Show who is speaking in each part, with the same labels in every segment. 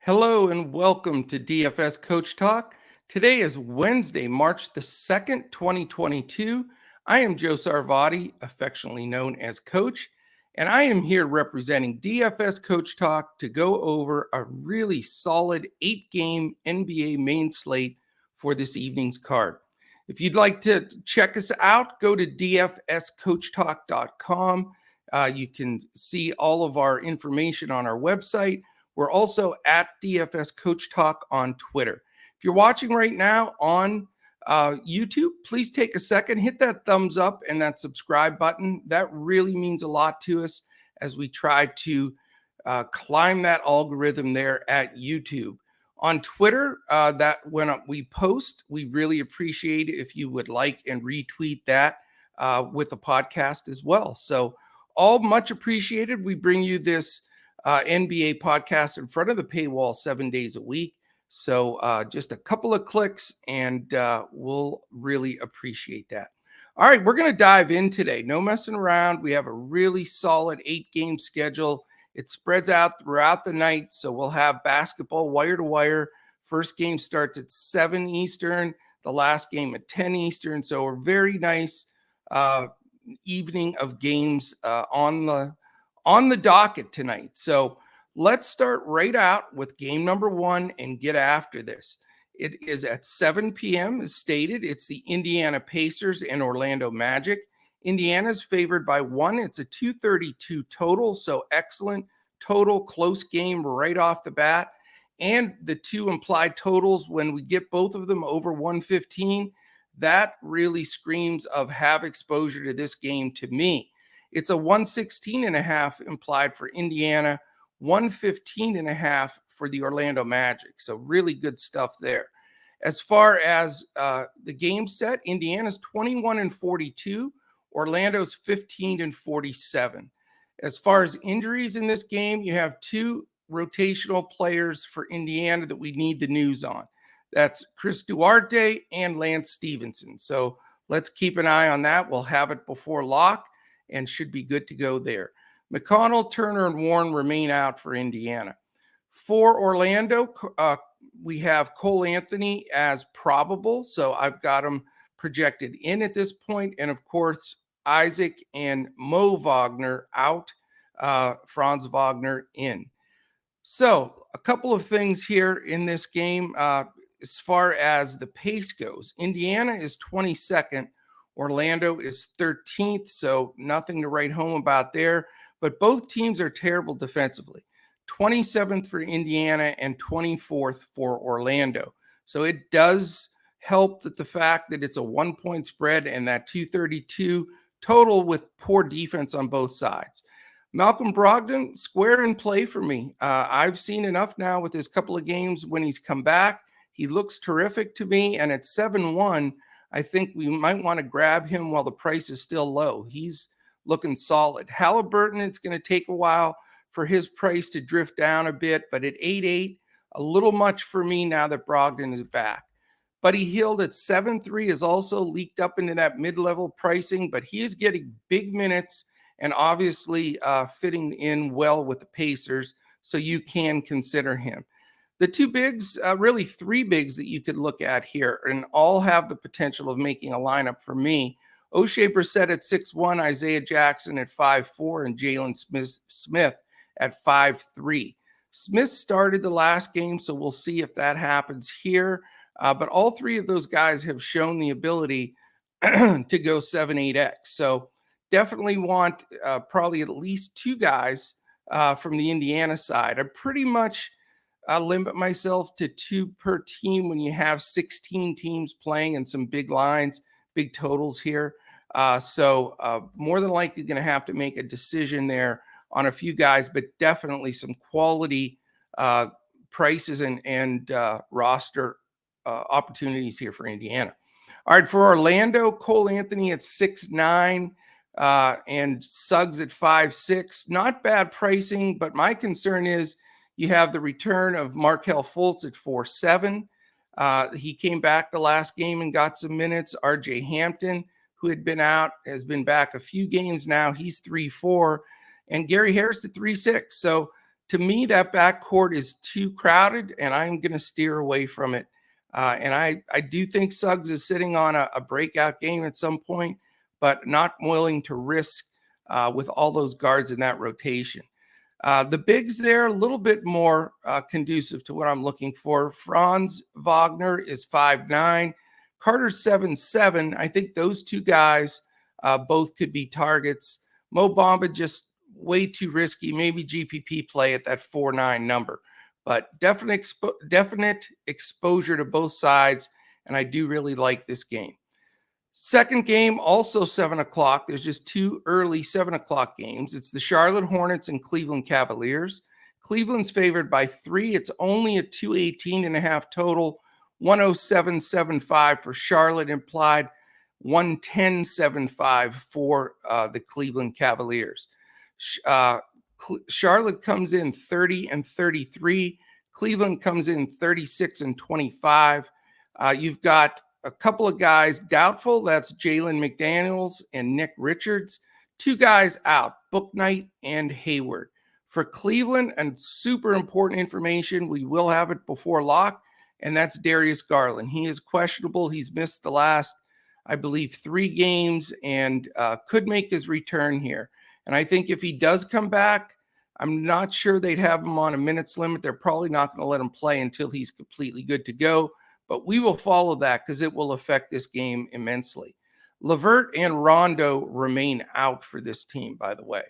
Speaker 1: Hello and welcome to DFS Coach Talk. Today is Wednesday, March the 2nd, 2022. I am Joe Sarvati, affectionately known as Coach, and I am here representing DFS Coach Talk to go over a really solid 8-game NBA main slate for this evening's card. If you'd like to check us out, go to dfscoachtalk.com. You can see all of our information on our website. We're also at DFS Coach Talk on Twitter. If you're watching right now on YouTube, please take a second, hit that thumbs up and that subscribe button. That really means a lot to us as we try to climb that algorithm there at YouTube. On Twitter, that when we post, we really appreciate it if you would like and retweet that with the podcast as well. So all much appreciated. We bring you this NBA podcast in front of the paywall 7 days a week. So just a couple of clicks and we'll really appreciate that. All right, we're going to dive in today. No messing around. We have a really solid 8-game schedule. It spreads out throughout the night. So we'll have basketball wire to wire. First game starts at 7 Eastern. The last game at 10 Eastern. So a very nice evening of games on the docket tonight. So let's start right out with game number 1 and get after this. It is at 7 p.m. as stated. It's the Indiana Pacers and Orlando Magic. Indiana's favored by 1. It's a 232 total, so excellent total, close game right off the bat. And the two implied totals, when we get both of them over 115, that really screams of have exposure to this game to me. It's a 116.5 implied for Indiana, 115.5 for the Orlando Magic. So really good stuff there. As far as the game set, Indiana's 21-42, Orlando's 15-47. As far as injuries in this game, you have 2 rotational players for Indiana that we need the news on. That's Chris Duarte and Lance Stevenson. So let's keep an eye on that. We'll have it before lock and should be good to go there. McConnell, Turner, and Warren remain out for Indiana. For Orlando, we have Cole Anthony as probable, so I've got him projected in at this point. And of course, Isaac and Mo Wagner out, Franz Wagner in. So a couple of things here in this game. As far as the pace goes, Indiana is 22nd. Orlando is 13th, so nothing to write home about there. But both teams are terrible defensively. 27th for Indiana and 24th for Orlando. So it does help that the fact that it's a 1-point spread and that 232 total with poor defense on both sides. Malcolm Brogdon, square in play for me. I've seen enough now with his couple of games when he's come back. He looks terrific to me, and at 7-1, I think we might want to grab him while the price is still low. He's looking solid. Halliburton, it's going to take a while for his price to drift down a bit, but at 8.8, a little much for me now that Brogdon is back. Buddy Hield at 7.3 is also leaked up into that mid-level pricing, but he is getting big minutes and obviously fitting in well with the Pacers, so you can consider him. The 2 bigs, really 3 bigs that you could look at here, and all have the potential of making a lineup for me. O'Shea Brissett at 6'1", Isaiah Jackson at 5'4", and Jalen Smith at 5'3". Smith started the last game, so we'll see if that happens here. But all 3 of those guys have shown the ability to go 7-8x. So definitely want probably at least 2 guys from the Indiana side. I pretty much limit myself to 2 per team when you have 16 teams playing and some big lines, big totals here. So more than likely going to have to make a decision there on a few guys, but definitely some quality prices and roster opportunities here for Indiana. All right, for Orlando, Cole Anthony at 6'9", and Suggs at 5'6". Not bad pricing, but my concern is you have the return of Markelle Fultz at 4'7". He came back the last game and got some minutes. RJ Hampton, who had been out, has been back a few games now. He's 3'4", and Gary Harris at 3'6". So To me, that backcourt is too crowded, and I'm going to steer away from it. And I do think Suggs is sitting on a breakout game at some point, but not willing to risk with all those guards in that rotation. The bigs there, a little bit more conducive to what I'm looking for. Franz Wagner is 5'9". Carter's 7'7". I think those two guys both could be targets. Mo Bamba just way too risky. Maybe GPP play at that 4'9" number. But definite exposure to both sides, and I do really like this game. Second game, also 7 o'clock. There's just two early 7 o'clock games. It's the Charlotte Hornets and Cleveland Cavaliers. Cleveland's favored by 3. It's only a 218.5 total. 107.75 for Charlotte, implied 110.75 for the Cleveland Cavaliers. Charlotte comes in 30-33. Cleveland comes in 36-25. You've got a couple of guys doubtful. That's Jalen McDaniels and Nick Richards. Two guys out, Bouknight and Hayward. For Cleveland, and super important information, we will have it before lock, and that's Darius Garland. He is questionable. He's missed the last, I believe, 3 games and could make his return here. And I think if he does come back, I'm not sure they'd have him on a minutes limit. They're probably not going to let him play until he's completely good to go. But we will follow that because it will affect this game immensely. LeVert and Rondo remain out for this team, by the way.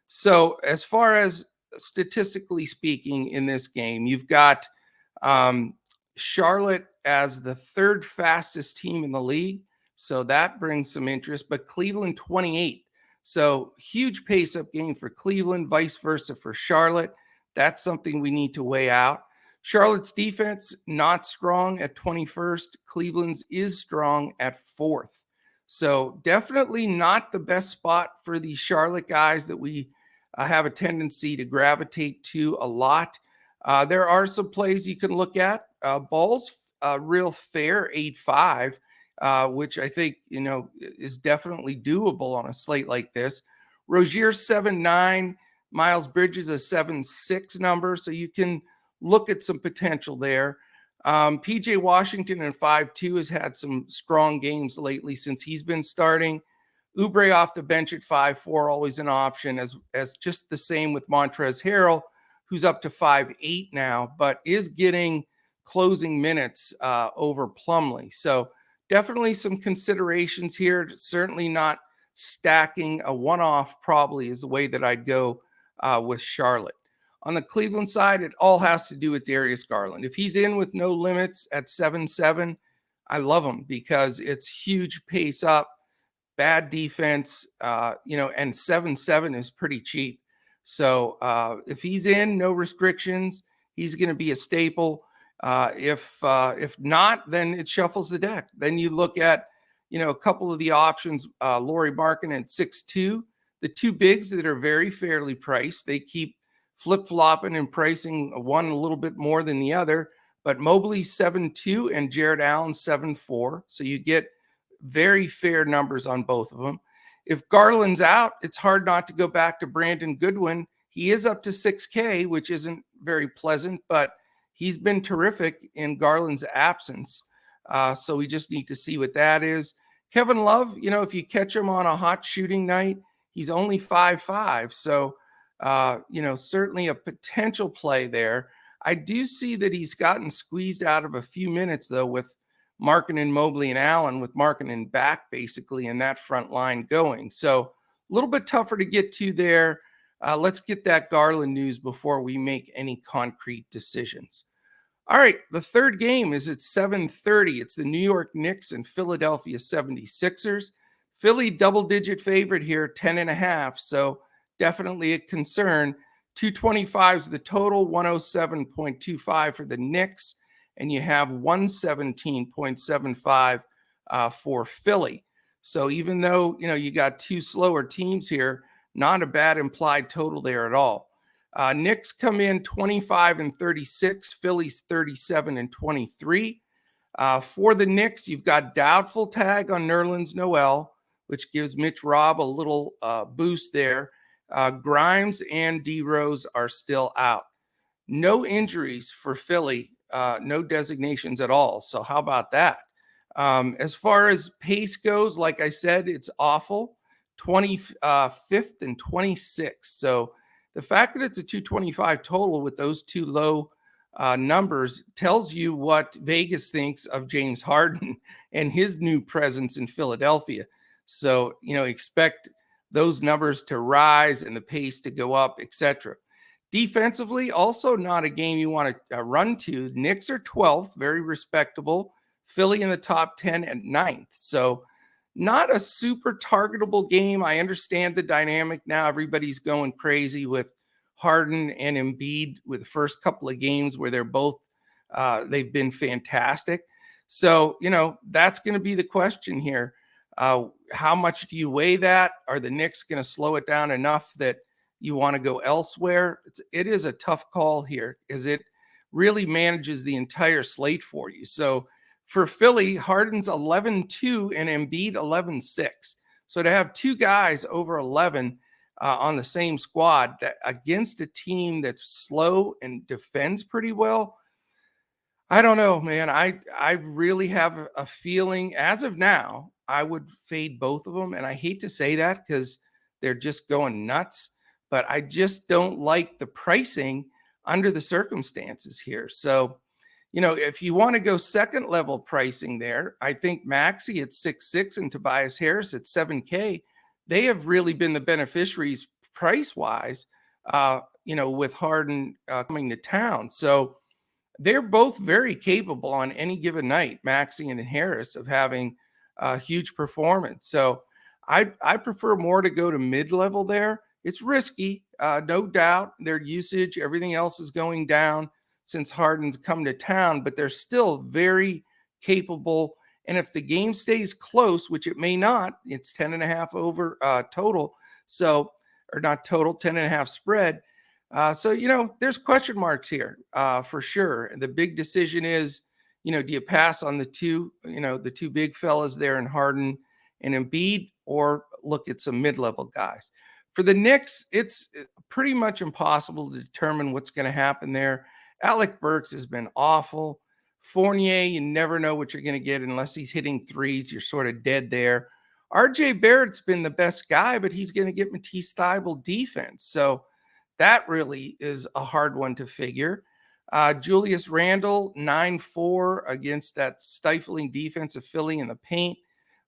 Speaker 1: So as far as statistically speaking in this game, you've got Charlotte as the 3rd fastest team in the league. So that brings some interest. But Cleveland 28. So huge pace-up game for Cleveland, vice versa for Charlotte. That's something we need to weigh out. Charlotte's defense, not strong at 21st. Cleveland's is strong at 4th. So definitely not the best spot for the Charlotte guys that we have a tendency to gravitate to a lot. There are some plays you can look at. Ball's real fair, 8.5. Which I think, is definitely doable on a slate like this. Rozier's 7'9", Miles Bridges a 7'6" number, so you can look at some potential there. PJ Washington in 5'2" has had some strong games lately since he's been starting. Oubre off the bench at 5'4", always an option, as just the same with Montrezl Harrell, who's up to 5'8" now, but is getting closing minutes over Plumlee. So definitely some considerations here. Certainly not stacking a one-off probably is the way that I'd go with Charlotte. On the Cleveland side, it all has to do with Darius Garland. If he's in with no limits at 7-7, I love him because it's huge pace up, bad defense, and 7-7 is pretty cheap. So if he's in, no restrictions, he's going to be a staple. If not, then it shuffles the deck. Then you look at, a couple of the options, Lauri Markkanen at 6'2", the two bigs that are very fairly priced. They keep flip-flopping and pricing one a little bit more than the other, but Mobley's 7'2" and Jared Allen 7'4". So you get very fair numbers on both of them. If Garland's out, it's hard not to go back to Brandon Goodwin. He is up to 6K, which isn't very pleasant, but he's been terrific in Garland's absence. So we just need to see what that is. Kevin Love, if you catch him on a hot shooting night, he's only 5'5". So, certainly a potential play there. I do see that he's gotten squeezed out of a few minutes, though, with Markkanen, Mobley, and Allen, with Markkanen back basically in that front line going. So a little bit tougher to get to there. Let's get that Garland news before we make any concrete decisions. All right, the third game is at 7:30. It's the New York Knicks and Philadelphia 76ers. Philly double-digit favorite here, 10.5. So definitely a concern. 225 is the total, 107.25 for the Knicks, and you have 117.75 for Philly. So even though, you got two slower teams here, not a bad implied total there at all. Knicks come in 25-36, Philly's 37-23. For the Knicks, you've got doubtful tag on Nerlens Noel, which gives Mitch Robb a little boost there. Grimes and D Rose are still out. No injuries for Philly, no designations at all. So how about that? As far as pace goes, like I said, it's awful. 25th and 26th. So the fact that it's a 225 total with those two low numbers tells you what Vegas thinks of James Harden and his new presence in Philadelphia. So, expect those numbers to rise and the pace to go up, etc. Defensively, also not a game you want to run to. Knicks are 12th, very respectable. Philly in the top 10 at 9th. So not a super targetable game. I understand the dynamic now. Everybody's going crazy with Harden and Embiid with the first couple of games where they're both, they've been fantastic. So, that's going to be the question here. How much do you weigh that? Are the Knicks going to slow it down enough that you want to go elsewhere? It is a tough call here because it really manages the entire slate for you. So for Philly, Harden's 11-2 and Embiid 11-6. So to have two guys over 11 on the same squad that against a team that's slow and defends pretty well, I don't know, man. I really have a feeling as of now, I would fade both of them. And I hate to say that because they're just going nuts, but I just don't like the pricing under the circumstances here. So, if you want to go second level pricing there, I think Maxey at 6.6 and Tobias Harris at 7K, they have really been the beneficiaries price wise, with Harden coming to town. So they're both very capable on any given night, Maxey and Harris, of having a huge performance. So I prefer more to go to mid-level there. It's risky, no doubt. Their usage, everything else is going down since Harden's come to town, but they're still very capable. And if the game stays close, which it may not, it's 10.5 over total. So, or not total, 10.5 spread. So, there's question marks here for sure. And the big decision is, do you pass on the two big fellas there in Harden and Embiid, or look at some mid-level guys? For the Knicks, it's pretty much impossible to determine what's going to happen there. Alec Burks has been awful. Fournier, you never know what you're going to get unless he's hitting threes. You're sort of dead there. RJ Barrett's been the best guy, but he's going to get Matisse Thybulle defense. So that really is a hard one to figure. Julius Randle, 9-4 against that stifling defense of Philly in the paint.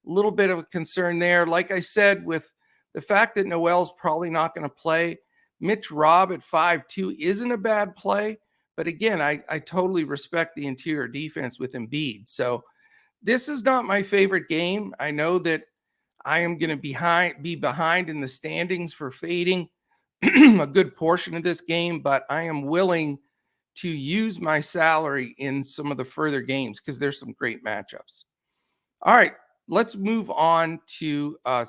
Speaker 1: A little bit of a concern there. Like I said, with the fact that Noel's probably not going to play, Mitch Robb at 5.2 isn't a bad play. But again, I totally respect the interior defense with Embiid. So this is not my favorite game. I know that I am going to be behind in the standings for fading a good portion of this game, but I am willing to use my salary in some of the further games because there's some great matchups. All right, let's move on to a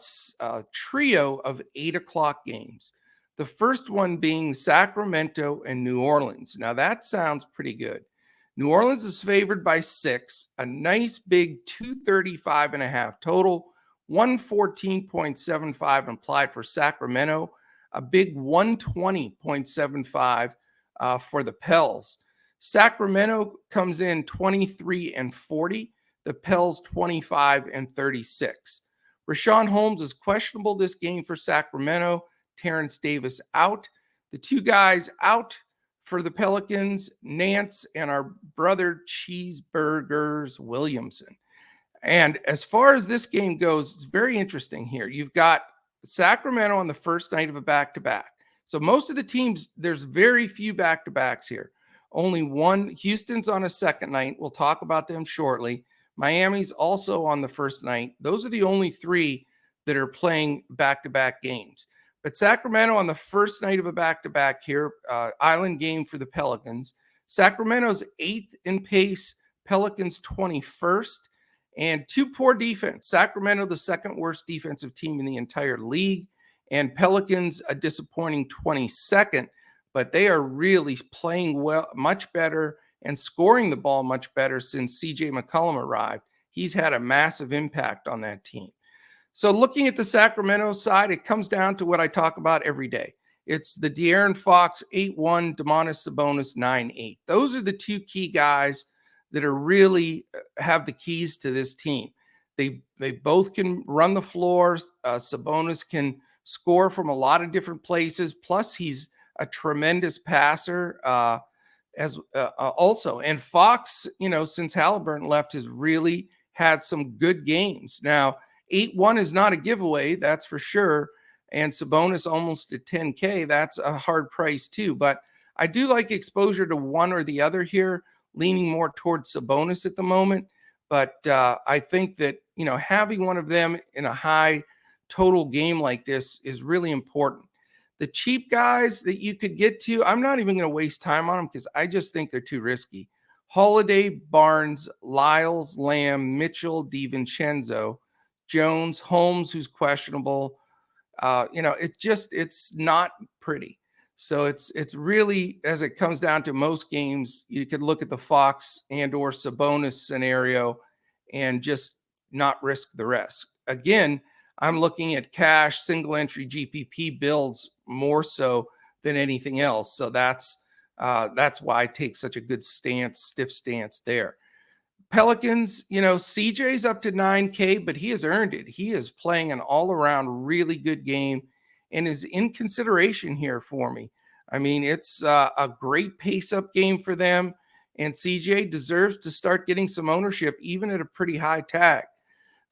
Speaker 1: trio of 8 o'clock games. The first one being Sacramento and New Orleans. Now that sounds pretty good. New Orleans is favored by 6, a nice big 235.5 total, 114.75 implied for Sacramento, a big 120.75 for the Pels. Sacramento comes in 23-40, the Pels 25-36. Rashawn Holmes is questionable this game for Sacramento. Terrence Davis out. The two guys out for the Pelicans, Nance and our brother Cheeseburgers Williamson. And as far as this game goes, it's very interesting here. You've got Sacramento on the first night of a back-to-back. So most of the teams, there's very few back-to-backs here. Only one. Houston's on a second night. We'll talk about them shortly. Miami's also on the first night. Those are the only three that are playing back-to-back games. But Sacramento on the first night of a back-to-back here, island game for the Pelicans. Sacramento's 8th in pace, Pelicans 21st, and two poor defense. Sacramento, the second worst defensive team in the entire league, and Pelicans a disappointing 22nd, but they are really playing well, much better, and scoring the ball much better since CJ McCollum arrived. He's had a massive impact on that team. So looking at the Sacramento side, it comes down to what I talk about every day. It's the De'Aaron Fox 8-1, Domantas Sabonis 9-8. Those are the two key guys that are really have the keys to this team. They both can run the floor. Sabonis can score from a lot of different places. Plus, he's a tremendous passer also. And Fox, since Halliburton left, has really had some good games. Now, 8-1 is not a giveaway, that's for sure. And Sabonis almost at 10K, that's a hard price too. But I do like exposure to one or the other here, leaning more towards Sabonis at the moment. But I think that, having one of them in a high total game like this is really important. The cheap guys that you could get to, I'm not even going to waste time on them because I just think they're too risky. Holiday, Barnes, Lyles, Lamb, Mitchell, DiVincenzo, Jones, Holmes, who's questionable. It's not pretty. So it's really, as it comes down to most games, you could look at the Fox and or Sabonis scenario and just not risk the rest. Again, I'm looking at cash single entry GPP builds more so than anything else. So that's why I take such a good stiff stance there. Pelicans, CJ's up to 9K, but he has earned it. He is playing an all-around really good game and is in consideration here for me. I mean, it's a great pace-up game for them, and CJ deserves to start getting some ownership, even at a pretty high tag.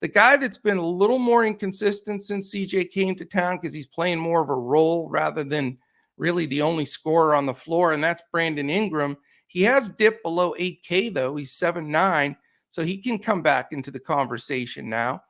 Speaker 1: The guy that's been a little more inconsistent since CJ came to town because he's playing more of a role rather than really the only scorer on the floor, and that's Brandon Ingram. He has dipped below 8K, though. He's 7-9, so he can come back into the conversation now.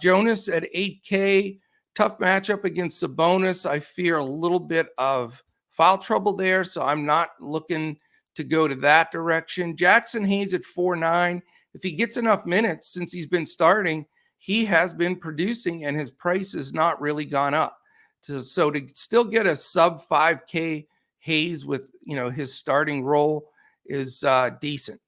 Speaker 1: Jonas at 8K, tough matchup against Sabonis. I fear a little bit of foul trouble there, so I'm not looking to go to that direction. Jackson Hayes at 4-9. If he gets enough minutes since he's been starting, he has been producing, and his price has not really gone up. So to still get a sub 5K Hayes with his starting role is decent.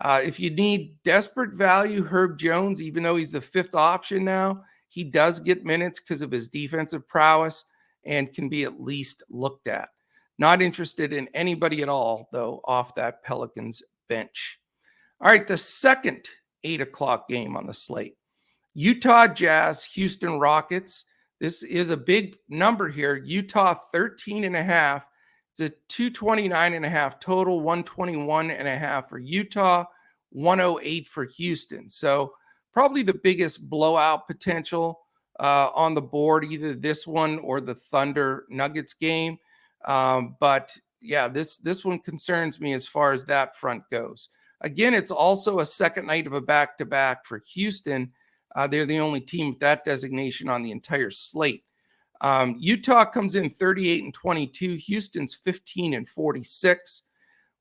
Speaker 1: If you need desperate value, Herb Jones, even though he's the fifth option now, he does get minutes because of his defensive prowess and can be at least looked at. Not interested in anybody at all, though, off that Pelicans bench. All right, the second 8 o'clock game on the slate. Utah Jazz, Houston Rockets. This is a big number here. Utah 13.5. It's a 229.5 total, 121.5 for Utah, 108 for Houston. So probably the biggest blowout potential on the board, either this one or the Thunder Nuggets game. But yeah, this one concerns me as far as that front goes. Again, it's also a second night of a back-to-back for Houston. They're the only team with that designation on the entire slate. Utah comes in 38-22. Houston's 15-46.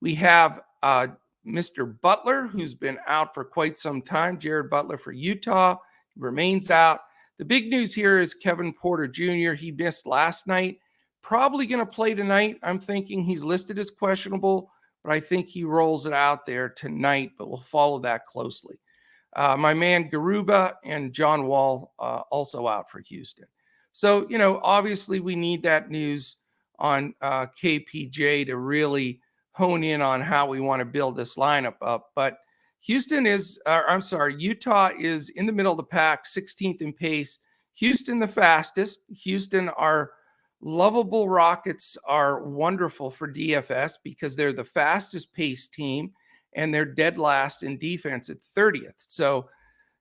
Speaker 1: We have Mr. Butler, who's been out for quite some time. Jared Butler for Utah remains out. The big news here is Kevin Porter Jr. He missed last night. Probably going to play tonight. I'm thinking he's listed as questionable, but I think he rolls it out there tonight, but we'll follow that closely. My man Garuba and John Wall also out for Houston. So, obviously we need that news on KPJ to really hone in on how we want to build this lineup up. But Utah is in the middle of the pack, 16th in pace. Houston the fastest. Houston are lovable. Rockets are wonderful for DFS because they're the fastest paced team and they're dead last in defense at 30th. So,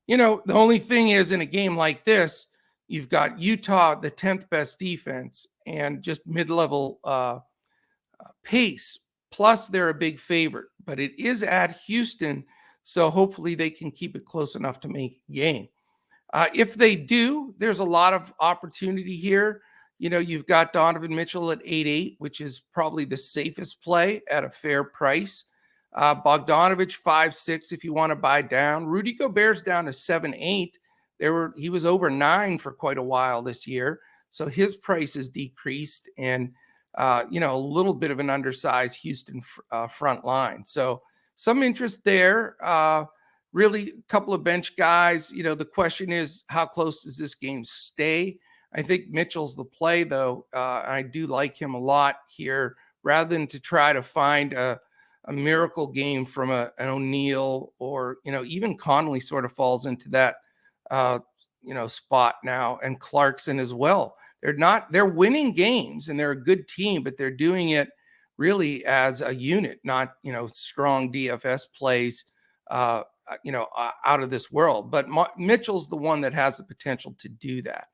Speaker 1: the only thing is in a game like this, you've got Utah, the 10th best defense, and just mid-level pace. Plus, they're a big favorite, but it is at Houston, so hopefully they can keep it close enough to make a game. If they do, there's a lot of opportunity here. You've got Donovan Mitchell at 8-8, which is probably the safest play at a fair price. Bogdanovich 5-6 if you want to buy down. Rudy Gobert's down to 7-8. He was over 9 for quite a while this year, so his price has decreased, and a little bit of an undersized Houston front line. So some interest there. really a couple of bench guys. The question is, how close does this game stay? I think Mitchell's the play, though. I do like him a lot here, rather than to try to find a miracle game from an O'Neal, or, even Conley sort of falls into that, spot now, and Clarkson as well. They're winning games and they're a good team, but they're doing it really as a unit, not, strong DFS plays, out of this world. But Mitchell's the one that has the potential to do that.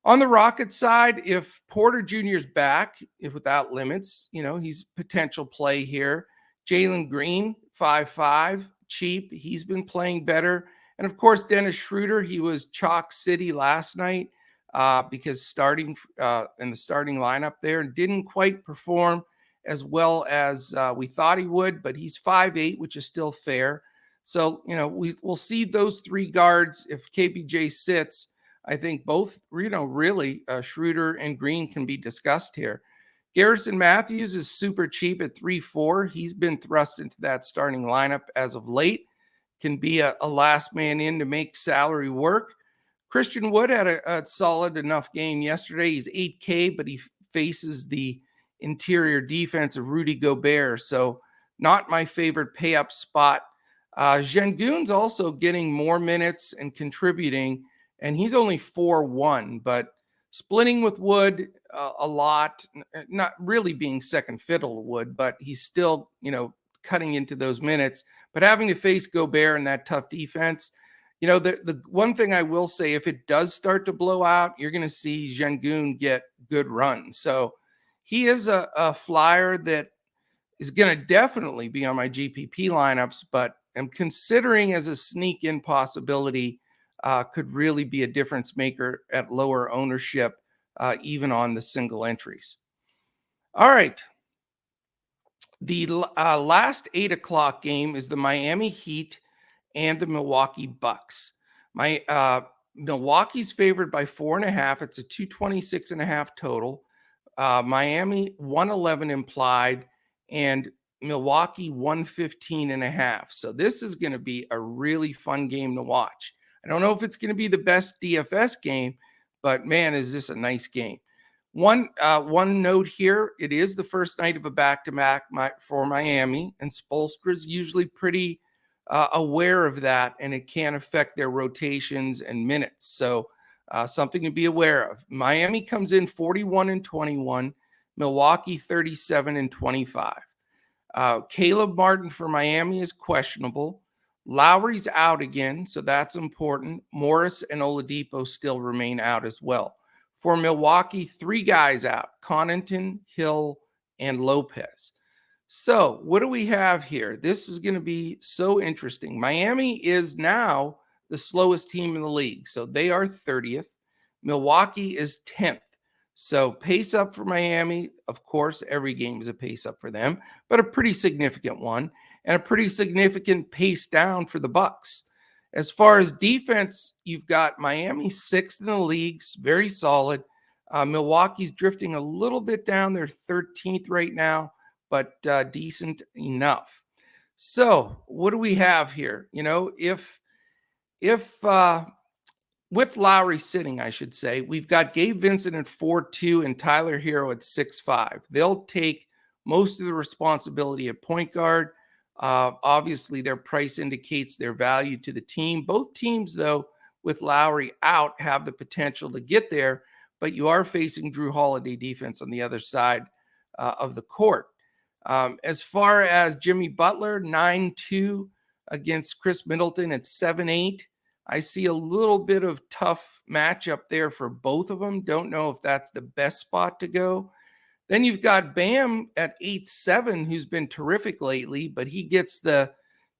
Speaker 1: On the Rockets side, if Porter Jr. is back, if without limits, he's potential play here. Jalen Green, 5'5", cheap. He's been playing better. And of course, Dennis Schroeder, he was chalk city last night because starting in the starting lineup there, and didn't quite perform as well as we thought he would, but he's 5'8", which is still fair. So, we'll see those three guards. If KBJ sits, I think both, really Schroeder and Green can be discussed here. Garrison Matthews is super cheap at 3.4. He's been thrust into that starting lineup as of late. Can be a last man in to make salary work. Christian Wood had a solid enough game yesterday. He's 8K, but he faces the interior defense of Rudy Gobert. So not my favorite pay up spot. Şengün's also getting more minutes and contributing, and he's only 4-1, but splitting with Wood a lot, not really being second fiddle to Wood, but he's still, cutting into those minutes, but having to face Gobert in that tough defense. The one thing I will say, if it does start to blow out, you're going to see Şengün get good runs. So he is a flyer that is going to definitely be on my GPP lineups, but I'm considering as a sneak in possibility. Could really be a difference maker at lower ownership, even on the single entries. All right. The last 8 o'clock game is the Miami Heat and the Milwaukee Bucks. Milwaukee's favored by 4.5. It's a 226.5 total. Miami 111 implied, and Milwaukee 115.5. So this is going to be a really fun game to watch. I don't know if it's going to be the best DFS game, but man, is this a nice game. One note here, it is the first night of a back-to-back for Miami, and Spoelstra's usually pretty aware of that, and it can affect their rotations and minutes. So something to be aware of. Miami comes in 41-21, Milwaukee 37-25. Caleb Martin for Miami is questionable. Lowry's out again, so that's important. Morris and Oladipo still remain out as well. For Milwaukee, 3 guys out: Connaughton, Hill, and Lopez. So what do we have here? This is going to be so interesting. Miami is now the slowest team in the league, so they are 30th. Milwaukee is 10th. So pace up for Miami. Of course, every game is a pace up for them, but a pretty significant one, and a pretty significant pace down for the Bucks. As far as defense, you've got Miami 6th in the league, very solid. Milwaukee's drifting a little bit down. They're 13th right now, but decent enough. So what do we have here? If with Lowry sitting, I should say, we've got Gabe Vincent at 4.2 and Tyler Hero at 6.5. They'll take most of the responsibility at point guard. Obviously, their price indicates their value to the team. Both teams, though, with Lowry out, have the potential to get there, but you are facing Drew Holiday defense on the other side of the court. As far as Jimmy Butler, 9.2 against Chris Middleton at 7.8. I see a little bit of tough matchup there for both of them. Don't know if that's the best spot to go. Then you've got Bam at 8.7, who's been terrific lately, but he gets the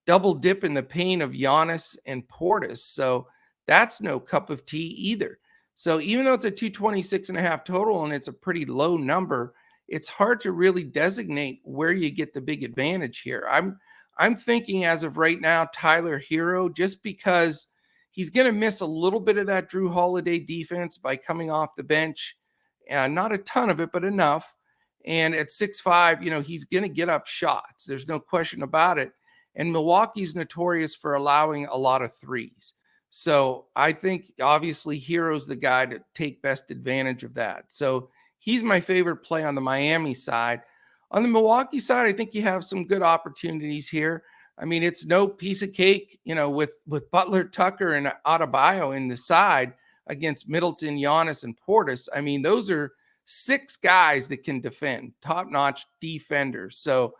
Speaker 1: double dip in the paint of Giannis and Portis. So that's no cup of tea either. So even though it's a 226.5 total and it's a pretty low number, it's hard to really designate where you get the big advantage here. I'm thinking as of right now, Tyler Hero, just because he's going to miss a little bit of that Drew Holiday defense by coming off the bench. Not a ton of it, but enough. And at 6'5", he's going to get up shots. There's no question about it. And Milwaukee's notorious for allowing a lot of threes. So I think obviously Hero's the guy to take best advantage of that. So he's my favorite play on the Miami side. On the Milwaukee side, I think you have some good opportunities here. I mean, it's no piece of cake, with Butler, Tucker, and Adebayo in the side against Middleton, Giannis, and Portis. I mean, those are 6 guys that can defend, top-notch defenders. So,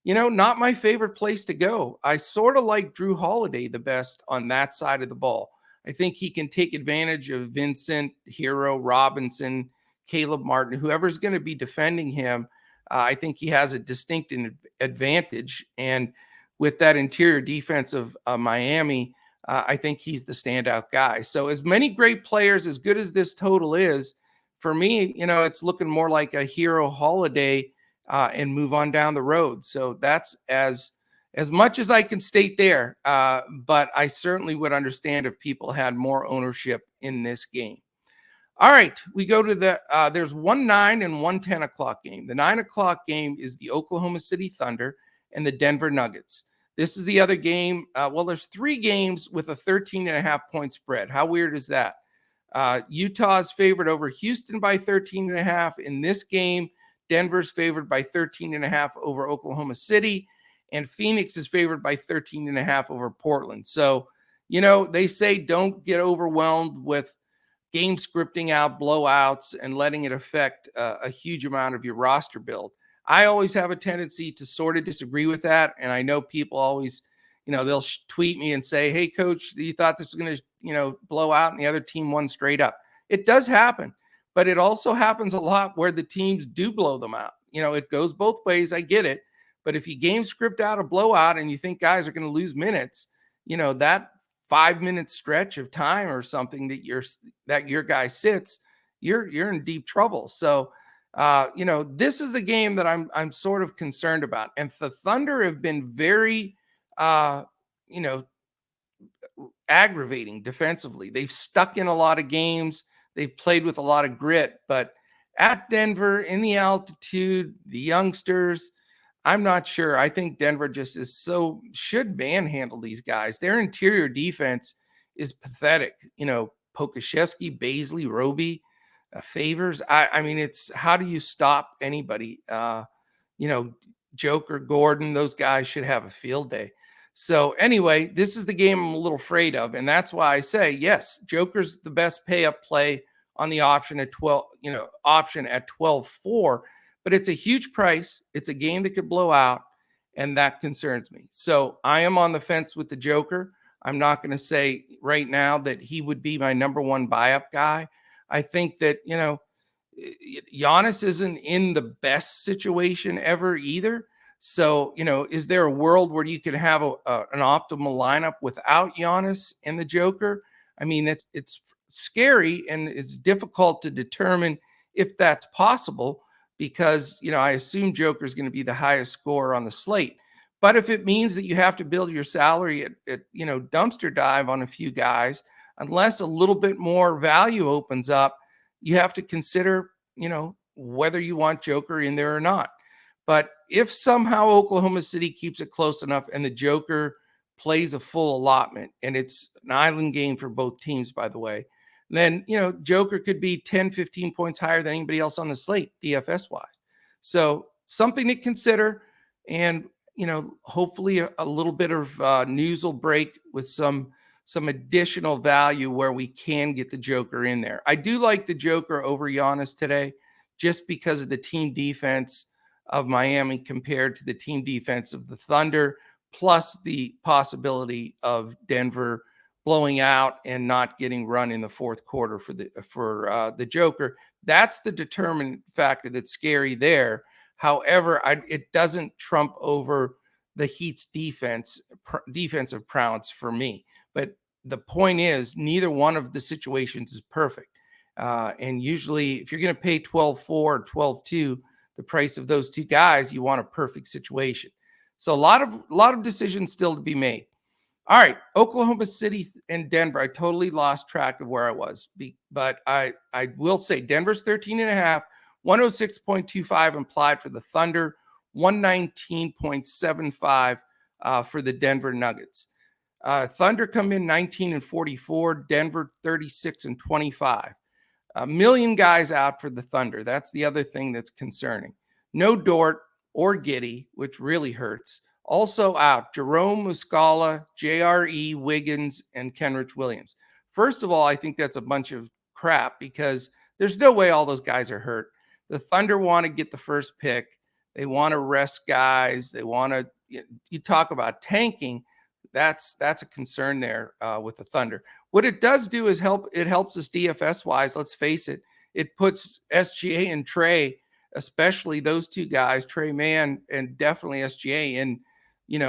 Speaker 1: not my favorite place to go. I sort of like Drew Holiday the best on that side of the ball. I think he can take advantage of Vincent, Hero, Robinson, Caleb Martin, whoever's going to be defending him. I think he has a distinct advantage. And with that interior defense of Miami, I think he's the standout guy. So as many great players, as good as this total is, for me, it's looking more like a Hero Holiday and move on down the road. So that's as much as I can state there. But I certainly would understand if people had more ownership in this game. All right, we go to there's 1 9 and 1 10 o'clock game. The 9 o'clock game is the Oklahoma City Thunder and the Denver Nuggets. This is the other game. There's 3 games with a 13.5-point spread. How weird is that? Utah's favored over Houston by 13.5. In this game, Denver's favored by 13.5 over Oklahoma City, and Phoenix is favored by 13.5 over Portland. So, they say don't get overwhelmed with game scripting out blowouts and letting it affect a huge amount of your roster build. I always have a tendency to sort of disagree with that. And I know people always, they'll tweet me and say, hey, coach, you thought this was going to, blow out and the other team won straight up. It does happen, but it also happens a lot where the teams do blow them out. It goes both ways. I get it. But if you game script out a blowout and you think guys are going to lose minutes, that 5-minute stretch of time or something that your guy sits, you're in deep trouble. So, this is the game that I'm sort of concerned about. And the Thunder have been very, aggravating defensively. They've stuck in a lot of games. They've played with a lot of grit, but at Denver, in the altitude, the youngsters, I'm not sure. I think Denver just should manhandle these guys. Their interior defense is pathetic. Pokashevsky, Baisley, Roby, Favors. I mean, it's how do you stop anybody? Joker, Gordon, those guys should have a field day. So anyway, this is the game I'm a little afraid of. And that's why I say, yes, Joker's the best pay up play on the option at 12.4, but it's a huge price. It's a game that could blow out, and that concerns me. So I am on the fence with the Joker. I'm not going to say right now that he would be my number 1 buy-up guy. I think that, Giannis isn't in the best situation ever either. So, is there a world where you can have an optimal lineup without Giannis and the Joker? I mean, it's scary and it's difficult to determine if that's possible because, I assume Joker is going to be the highest scorer on the slate. But if it means that you have to build your salary at dumpster dive on a few guys, unless a little bit more value opens up, you have to consider, whether you want Joker in there or not. But if somehow Oklahoma City keeps it close enough and the Joker plays a full allotment, and it's an island game for both teams, by the way, then, Joker could be 10, 15 points higher than anybody else on the slate, DFS-wise. So something to consider. And, hopefully a little bit of news will break with some additional value where we can get the Joker in there. I do like the Joker over Giannis today just because of the team defense of Miami compared to the team defense of the Thunder, plus the possibility of Denver blowing out and not getting run in the fourth quarter for the Joker. That's the determinant factor that's scary there. However, it doesn't trump over the Heat's defensive prowess for me. But the point is, neither one of the situations is perfect. And usually, if you're going to pay 12.4 or 12.2, the price of those two guys, you want a perfect situation. So a lot of decisions still to be made. All right, Oklahoma City and Denver. I totally lost track of where I was, but I will say Denver's 13.5, 106.25 implied for the Thunder, 119.75 for the Denver Nuggets. Thunder come in 19-44, Denver 36-25. A million guys out for the Thunder. That's the other thing that's concerning. No Dort or Giddey, which really hurts. Also out, Jerome Muscala, JRE, Wiggins, and Kenrich Williams. First of all, I think that's a bunch of crap because there's no way all those guys are hurt. The Thunder want to get the first pick. They want to rest guys. They want to, you talk about tanking. That's a concern there with the Thunder. What it does do is it helps us DFS wise. Let's face it. It puts SGA and Trey, especially those two guys, Trey Mann and definitely SGA, in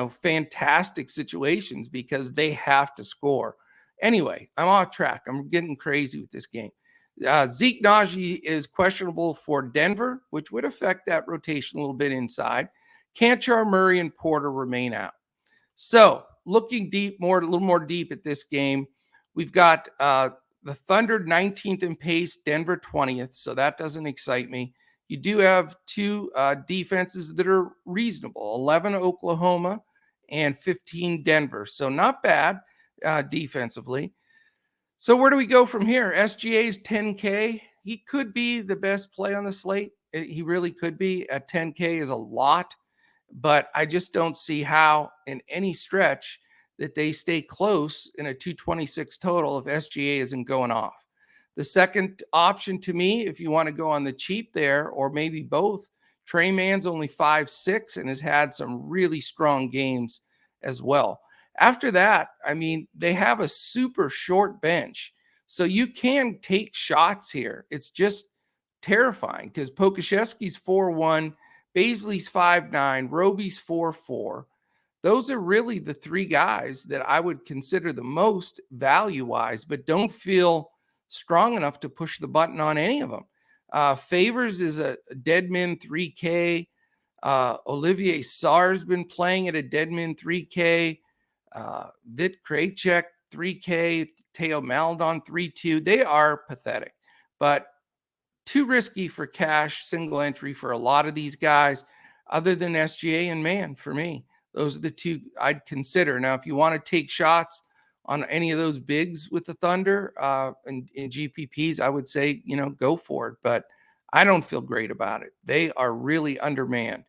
Speaker 1: fantastic situations because they have to score. Anyway, I'm off track. I'm getting crazy with this game. Zeke Naji is questionable for Denver, which would affect that rotation a little bit inside. Canchar, Murray, and Porter remain out. So looking deep, a little more deep at this game, we've got the Thunder 19th in pace, Denver 20th. So that doesn't excite me. You do have two defenses that are reasonable, 11 Oklahoma and 15 Denver. So not bad defensively. So where do we go from here? SGA's 10K. He could be the best play on the slate. He really could be. At 10K is a lot, but I just don't see how in any stretch that they stay close in a 226 total if SGA isn't going off. The second option to me, if you want to go on the cheap there, or maybe both, Trey Mann's only 5'6" and has had some really strong games as well. After that, I mean, they have a super short bench. So you can take shots here. It's just terrifying because Pokusevski's 4'1", Baisley's 5'9", Roby's 4'4". Those are really the three guys that I would consider the most value-wise, but don't feel strong enough to push the button on any of them. Favors is a deadman 3K. Olivier Sarr's been playing at a deadman 3K. Vit Krejcik 3K. Teo Maledon 3.2. They are pathetic, but too risky for cash, single entry for a lot of these guys, other than SGA and Mann for me. Those are the two I'd consider. Now, if you want to take shots on any of those bigs with the Thunder in GPPs, I would say, go for it. But I don't feel great about it. They are really undermanned.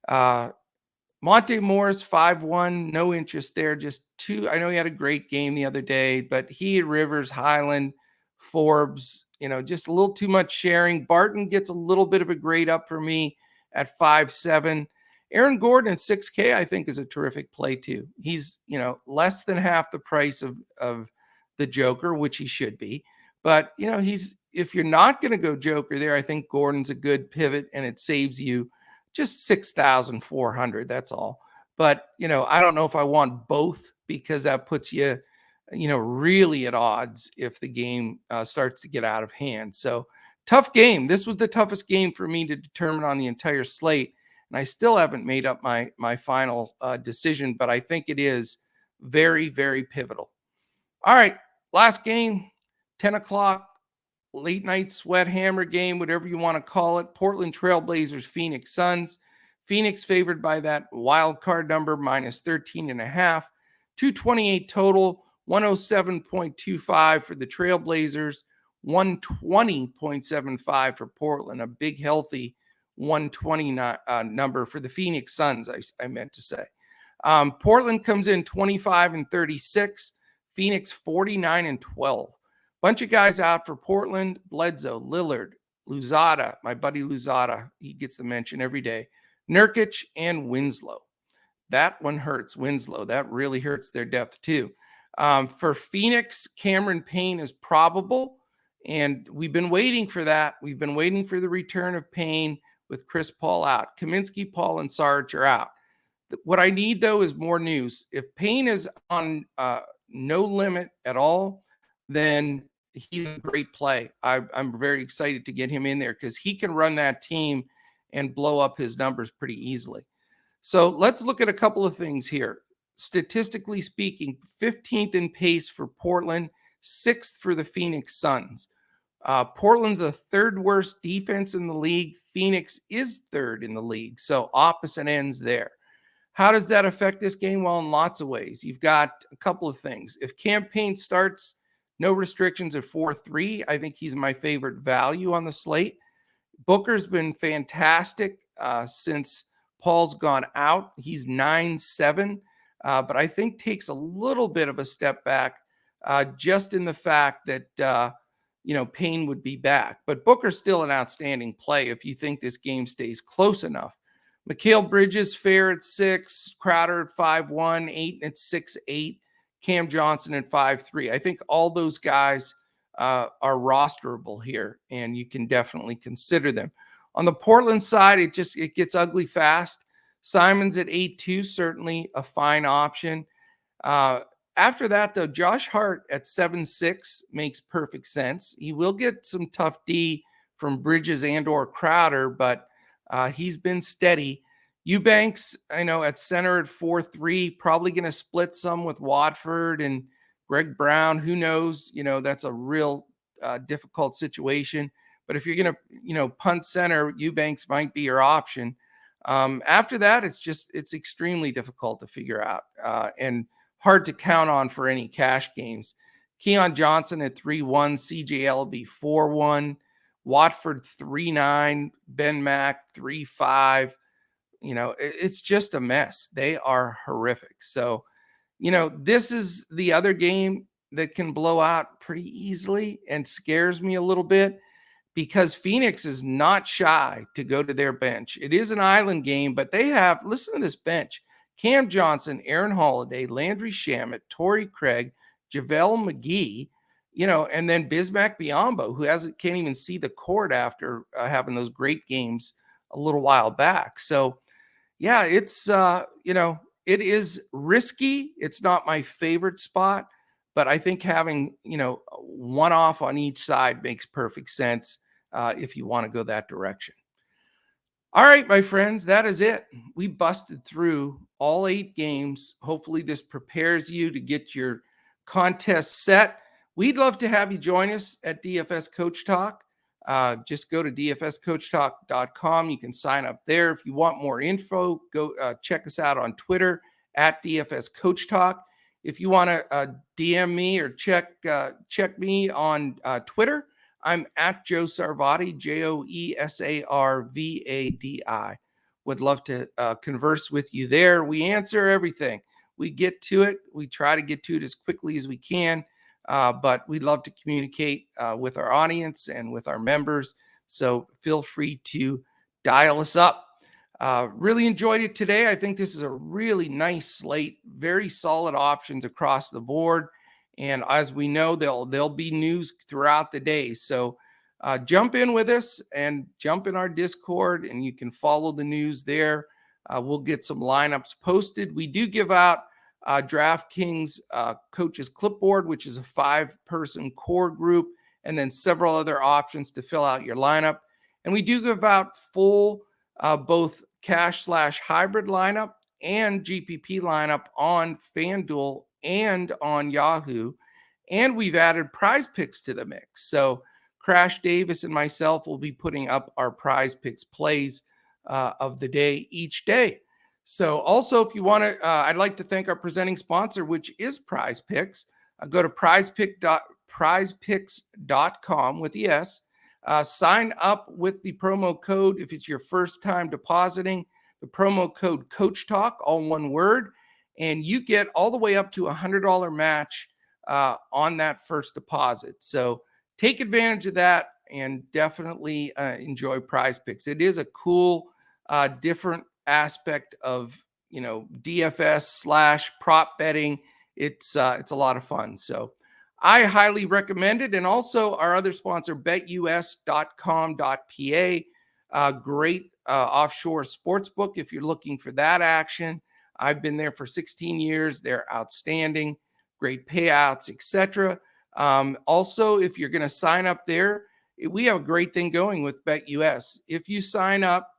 Speaker 1: Monte Morris, 5'1", no interest there. Just two. I know he had a great game the other day, but he, Rivers, Highland, Forbes, just a little too much sharing. Barton gets a little bit of a grade up for me at 5'7". Aaron Gordon at 6K, I think, is a terrific play too. He's, less than half the price of the Joker, which he should be. But, if you're not going to go Joker there, I think Gordon's a good pivot and it saves you just 6,400. That's all. But, I don't know if I want both because that puts you, really at odds if the game starts to get out of hand. So tough game. This was the toughest game for me to determine on the entire slate. And I still haven't made up my final decision, but I think it is very, very pivotal. All right, last game, 10 o'clock, late night sweat hammer game, whatever you want to call it. Portland Trailblazers, Phoenix Suns. Phoenix favored by that wild card number, minus 13.5. 228 total, 107.25 for the Trailblazers, 120.75 for Portland, a big, healthy 120 number for the Phoenix Suns, I meant to say. Portland comes in 25-36, Phoenix 49-12. Bunch of guys out for Portland: Bledsoe, Lillard, Luzada, my buddy Luzada, he gets the mention every day, Nurkic, and Winslow. That one hurts, Winslow. That really hurts their depth too. For Phoenix, Cameron Payne is probable, and we've been waiting for that. We've been waiting for the return of Payne with Chris Paul out. Kaminsky, Paul, and Sarge are out. What I need, though, is more news. If Payne is on no limit at all, then he's a great play. I'm very excited to get him in there because he can run that team and blow up his numbers pretty easily. So let's look at a couple of things here. Statistically speaking, 15th in pace for Portland, 6th for the Phoenix Suns. Portland's the third worst defense in the league. Phoenix is third in the league. So opposite ends there. How does that affect this game? Well, in lots of ways. You've got a couple of things. If campaign starts, no restrictions at 4-3, I think he's my favorite value on the slate. Booker's been fantastic since Paul's gone out. He's 9-7, but I think takes a little bit of a step back just in the fact that, Payne would be back. But Booker's still an outstanding play if you think this game stays close enough. Mikhail Bridges, fair at 6, Crowder at 5-1, Ayton at 6-8, Cam Johnson at 5-3. I think all those guys are rosterable here, and you can definitely consider them. On the Portland side, it gets ugly fast. Simon's at 8-2, certainly a fine option. After that, though, Josh Hart at 7-6 makes perfect sense. He will get some tough D from Bridges and or Crowder, but he's been steady. Eubanks, at center at 4-3, probably going to split some with Watford and Greg Brown. Who knows? That's a real difficult situation. But if you're going to, punt center, Eubanks might be your option. After that, it's extremely difficult to figure out and hard to count on for any cash games. Keon Johnson at 3-1, CJLB 4-1, Watford 3-9, Ben Mack 3-5. It's just a mess. They are horrific. So, this is the other game that can blow out pretty easily and scares me a little bit because Phoenix is not shy to go to their bench. It is an island game, but they have, listen to this bench, Cam Johnson, Aaron Holiday, Landry Shamet, Torrey Craig, JaVale McGee, and then Bismack Biyombo, who can't even see the court after having those great games a little while back. So, yeah, it's, it is risky. It's not my favorite spot, but I think having, one off on each side makes perfect sense if you want to go that direction. All right, my friends, that is it. We busted through all 8 games. Hopefully this prepares you to get your contest set. We'd love to have you join us at DFS Coach Talk. Just go to dfscoachtalk.com. You can sign up there. If you want more info, go check us out on Twitter at DFS Coach Talk. If you want to DM me or check me on Twitter, I'm at Joe Sarvadi, JoeSarvadi. Would love to converse with you there. We answer everything. We get to it. We try to get to it as quickly as we can, but we'd love to communicate with our audience and with our members. So feel free to dial us up. Really enjoyed it today. I think this is a really nice slate, very solid options across the board. And as we know, there'll be news throughout the day. So jump in with us and jump in our Discord, and you can follow the news there. We'll get some lineups posted. We do give out Draftkings Coaches Clipboard, which is a 5-person core group, and then several other options to fill out your lineup. And we do give out full both cash/hybrid lineup and GPP lineup on FanDuel and on Yahoo. And we've added prize picks to the mix. So Crash Davis and myself will be putting up our prize picks plays of the day each day. So also, if you want to, I'd like to thank our presenting sponsor, which is Prize Picks. Go to prizepicks.com with the S. Sign up with the promo code if it's your first time depositing. The promo code Coach Talk, all one word, and you get all the way up to $100 match on that first deposit. So take advantage of that and definitely enjoy Prize Picks. It is a cool, different aspect of DFS/prop betting. It's a lot of fun. So I highly recommend it. And also our other sponsor, betus.com.pa, great offshore sports book if you're looking for that action. I've been there for 16 years. They're outstanding, great payouts, etc. Also, if you're going to sign up there, we have a great thing going with BetUS. If you sign up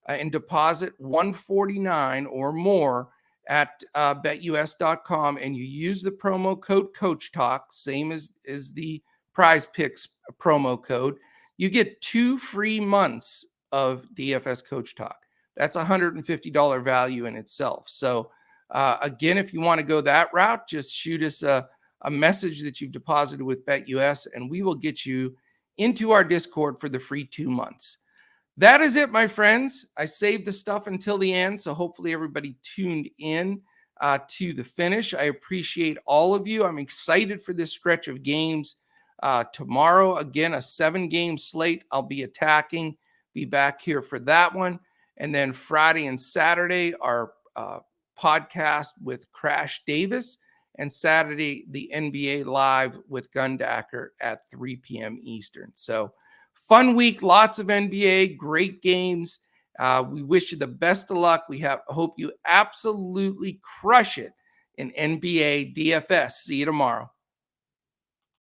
Speaker 1: and deposit $149 or more at betus.com and you use the promo code Coach Talk, same as the Prize Picks promo code, you get 2 free months of DFS Coach Talk. that's $150 value in itself. So again, if you want to go that route, just shoot us a message that you've deposited with BetUS, and we will get you into our Discord for the free 2 months. That is it, my friends. I saved the stuff until the end, so hopefully everybody tuned in to the finish. I appreciate all of you. I'm excited for this stretch of games. Tomorrow, again, a 7-game slate. I'll be attacking, be back here for that one. And then Friday and Saturday, our podcast with Crash Davis. And Saturday, the NBA Live with Gundacker at 3 p.m. Eastern. So fun week, lots of NBA, great games. We wish you the best of luck. Hope you absolutely crush it in NBA DFS. See you tomorrow.